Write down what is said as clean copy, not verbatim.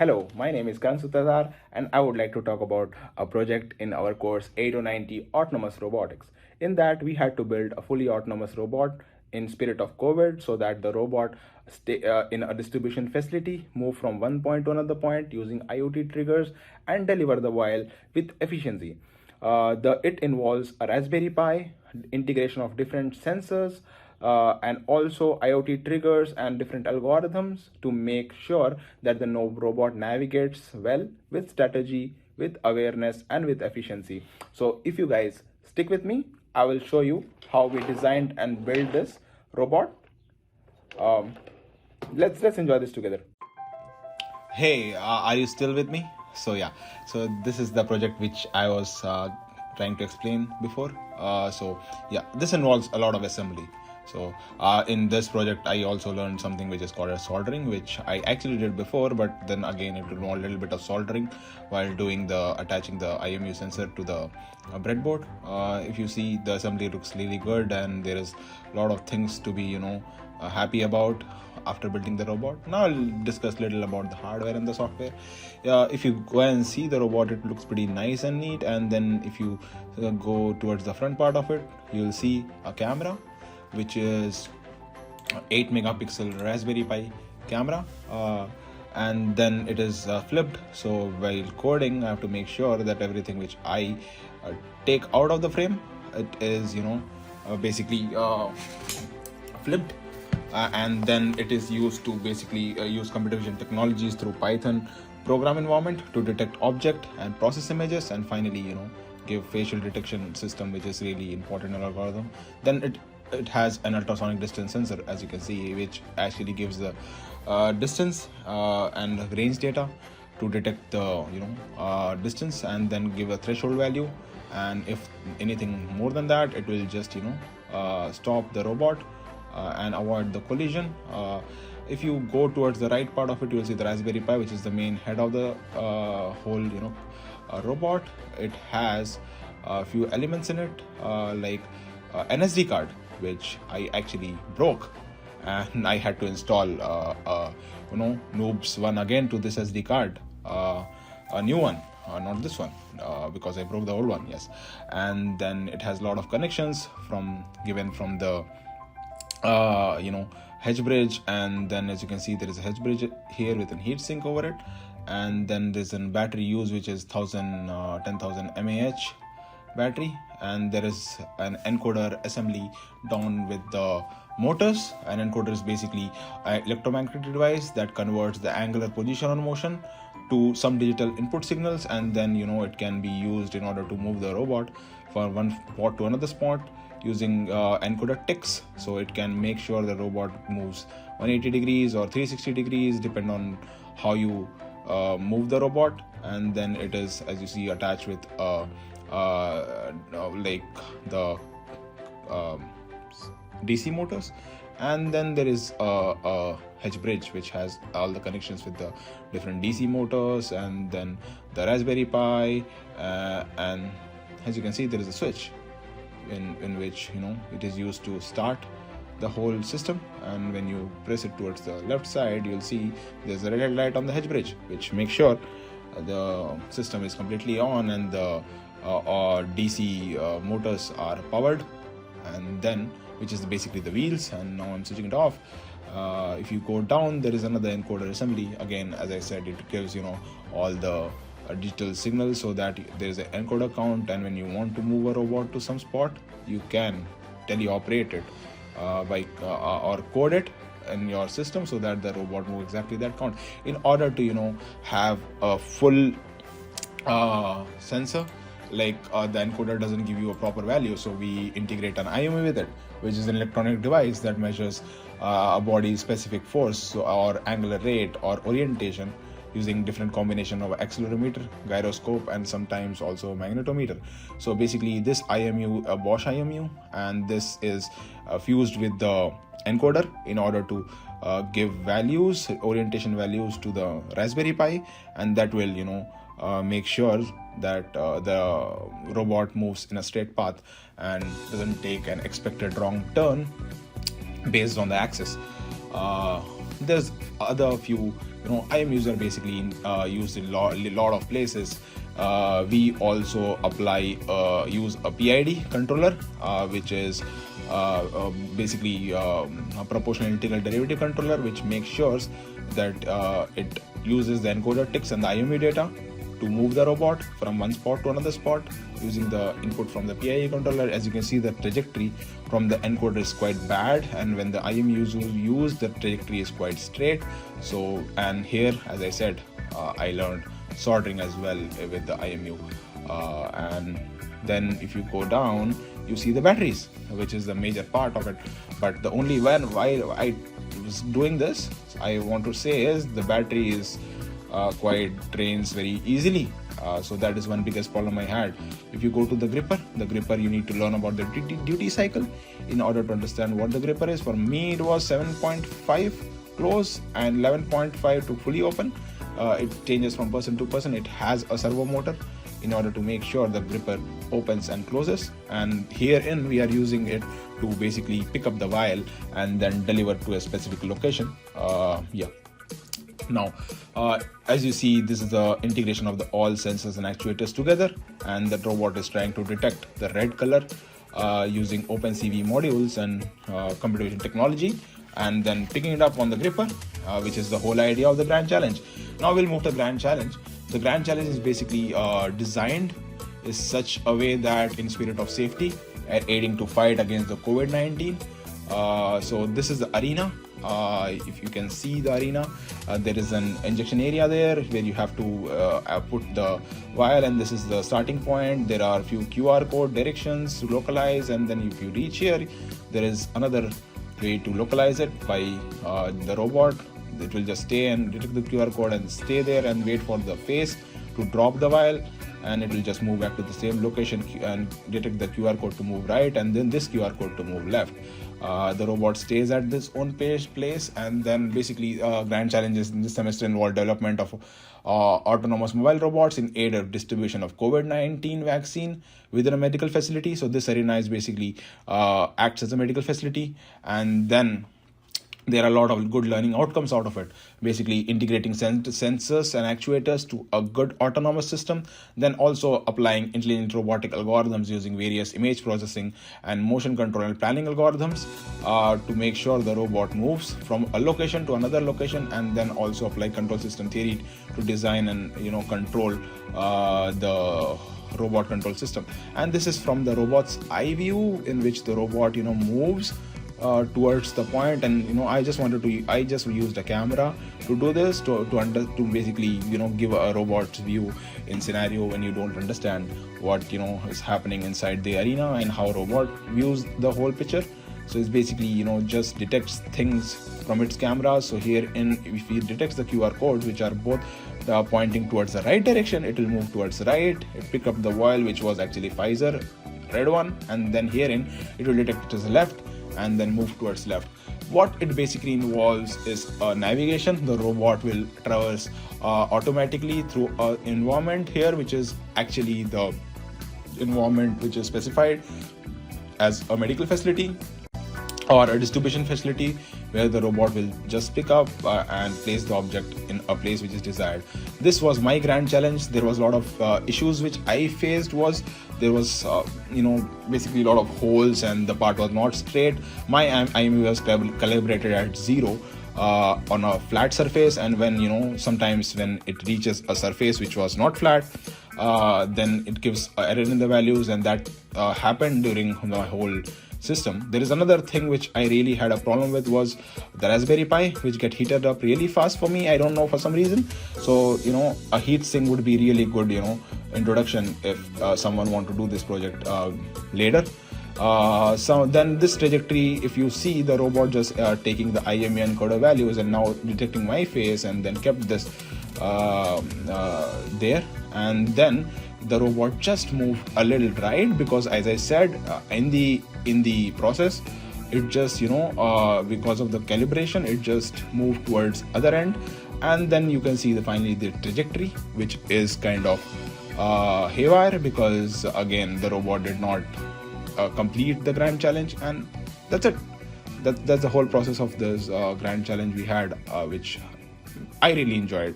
Hello, my name is Karan Sutazar and I would like to talk about a project in our course 8090 Autonomous Robotics. In that, we had to build a fully autonomous robot in spirit of COVID so that the robot stay in a distribution facility, move from one point to another point using IoT triggers and deliver the while with efficiency. It involves a Raspberry Pi, integration of different sensors, and also IoT triggers and different algorithms to make sure that the robot navigates well with strategy, with awareness, and with efficiency. So, if you guys stick with me, I will show you how we designed and built this robot. Um, let's enjoy this together. Hey, are you still with me? So this is the project which I was trying to explain before. This involves a lot of assembly. In this project, I also learned something which is called as soldering, which I actually did before, but then again it involved a little bit of soldering while doing attaching the IMU sensor to the breadboard. If you see, the assembly looks really good, and there is a lot of things to be happy about after building the robot. Now I'll discuss a little about the hardware and the software. If you go and see the robot, it looks pretty nice and neat. And then if you go towards the front part of it, you'll see a camera, which is 8 megapixel Raspberry Pi camera. And then it is flipped. So while coding, I have to make sure that everything which I take out of the frame, it is basically flipped. And then it is used to basically use computer vision technologies through Python program environment to detect object and process images, and finally give facial detection system, which is really important in our algorithm. Then it has an ultrasonic distance sensor, as you can see, which actually gives the distance and range data to detect the distance, and then give a threshold value. And if anything more than that, it will just stop the robot and avoid the collision. If you go towards the right part of it, you will see the Raspberry Pi, which is the main head of the whole robot. It has a few elements in it, like an SD card, which I actually broke, and I had to install Noobs one again to this SD card, a new one, not this one, because I broke the old one. Yes, and then it has a lot of connections given from the hedge bridge, and then as you can see, there is a hedge bridge here with a heat sink over it, and then there's a battery use, which is 10,000 mAh battery, and there is an encoder assembly down with the motors. An encoder is basically an electromagnetic device that converts the angular position on motion to some digital input signals, and then it can be used in order to move the robot from one spot to another spot using encoder ticks. So it can make sure the robot moves 180 degrees or 360 degrees, depend on how you move the robot. And then it is, as you see, attached with like the DC motors. And then there is a hedge bridge, which has all the connections with the different DC motors, and then the Raspberry Pi, and as you can see, there is a switch in which it is used to start the whole system. And when you press it towards the left side, you'll see there's a red light on the hedge bridge, which makes sure the system is completely on and the DC motors are powered, and then which is basically the wheels. And now I'm switching it off. If you go down, there is another encoder assembly. Again, as I said, it gives all the digital signals, so that there is an encoder count, and when you want to move a robot to some spot, you can teleoperate it or code it in your system so that the robot moves exactly that count. In order to have a full sensor, like the encoder doesn't give you a proper value, so we integrate an IMU with it, which is an electronic device that measures a body's specific force, or angular rate, or orientation, using different combination of accelerometer, gyroscope, and sometimes also magnetometer. So basically, this IMU, a Bosch IMU, and this is fused with the encoder in order to give values, orientation values, to the Raspberry Pi, and that will make sure that the robot moves in a straight path and doesn't take an expected wrong turn based on the axis. There's other few, IMUs are basically used in lot of places. We also apply use a PID controller, which is basically a proportional integral derivative controller, which makes sure that it uses the encoder ticks and the IMU data to move the robot from one spot to another spot using the input from the PID controller. As you can see, the trajectory from the encoder is quite bad, and when the IMUs use, the trajectory is quite straight. So, and here, as I said, I learned soldering as well with the IMU. And then if you go down, you see the batteries, which is the major part of it. But the only why I was doing this, I want to say, is the battery is quite drains very easily. So that is one biggest problem I had. If you go to the gripper you need to learn about the duty cycle in order to understand what the gripper is. For me, it was 7.5 close and 11.5 to fully open. It changes from person to person. It has a servo motor in order to make sure the gripper opens and closes, and herein we are using it to basically pick up the vial and then deliver to a specific location. Now, as you see, this is the integration of the all sensors and actuators together, and the robot is trying to detect the red color using OpenCV modules and computer vision technology, and then picking it up on the gripper, which is the whole idea of the Grand Challenge. Now we'll move to the Grand Challenge. The Grand Challenge is basically designed in such a way that in spirit of safety and aiding to fight against the COVID-19. So this is the arena. If you can see the arena, there is an injection area there where you have to put the vial, and this is the starting point. There are a few QR code directions to localize, and then if you reach here, there is another way to localize it by the robot. It will just stay and detect the QR code and stay there and wait for the face to drop the vial, and it will just move back to the same location and detect the QR code to move right, and then this QR code to move left. The robot stays at this own place, and then basically Grand Challenges in this semester involve development of autonomous mobile robots in aid of distribution of COVID-19 vaccine within a medical facility. So this arena is basically acts as a medical facility, and then there are a lot of good learning outcomes out of it, basically integrating sensors and actuators to a good autonomous system, then also applying intelligent robotic algorithms using various image processing and motion control and planning algorithms to make sure the robot moves from a location to another location, and then also apply control system theory to design and control the robot control system. And this is from the robot's eye view, in which the robot moves towards the point, and I just used a camera to do this to basically give a robot's view in scenario when you don't understand what is happening inside the arena and how robot views the whole picture. So it's basically just detects things from its camera. So here if it detects the QR codes which are both pointing towards the right direction, it will move towards the right. It pick up the vial which was actually Pfizer red one, and then herein it will detect it as left and then move towards left. What it basically involves is navigation. The robot will traverse automatically through an environment here, which is actually the environment which is specified as a medical facility or a distribution facility, where the robot will just pick up and place the object in a place which is desired. This was my Grand Challenge. There was a lot of issues which I faced. There was basically a lot of holes, and the part was not straight. My IMU was calibrated at 0 on a flat surface, and when sometimes when it reaches a surface which was not flat, then it gives error in the values, and that happened during the whole system. There is another thing which I really had a problem with, was the Raspberry Pi, which get heated up really fast for me. I don't know, for some reason. So a heat sink would be really good introduction if someone want to do this project later. So then this trajectory, if you see the robot just taking the IMU encoder values and now detecting my face, and then kept this there, and then the robot just moved a little right, because as I said in the process, it just because of the calibration, it just moved towards other end, and then you can see finally the trajectory, which is kind of haywire, because again the robot did not complete the Grand Challenge, and that's it. that's the whole process of this grand challenge we had, which I really enjoyed.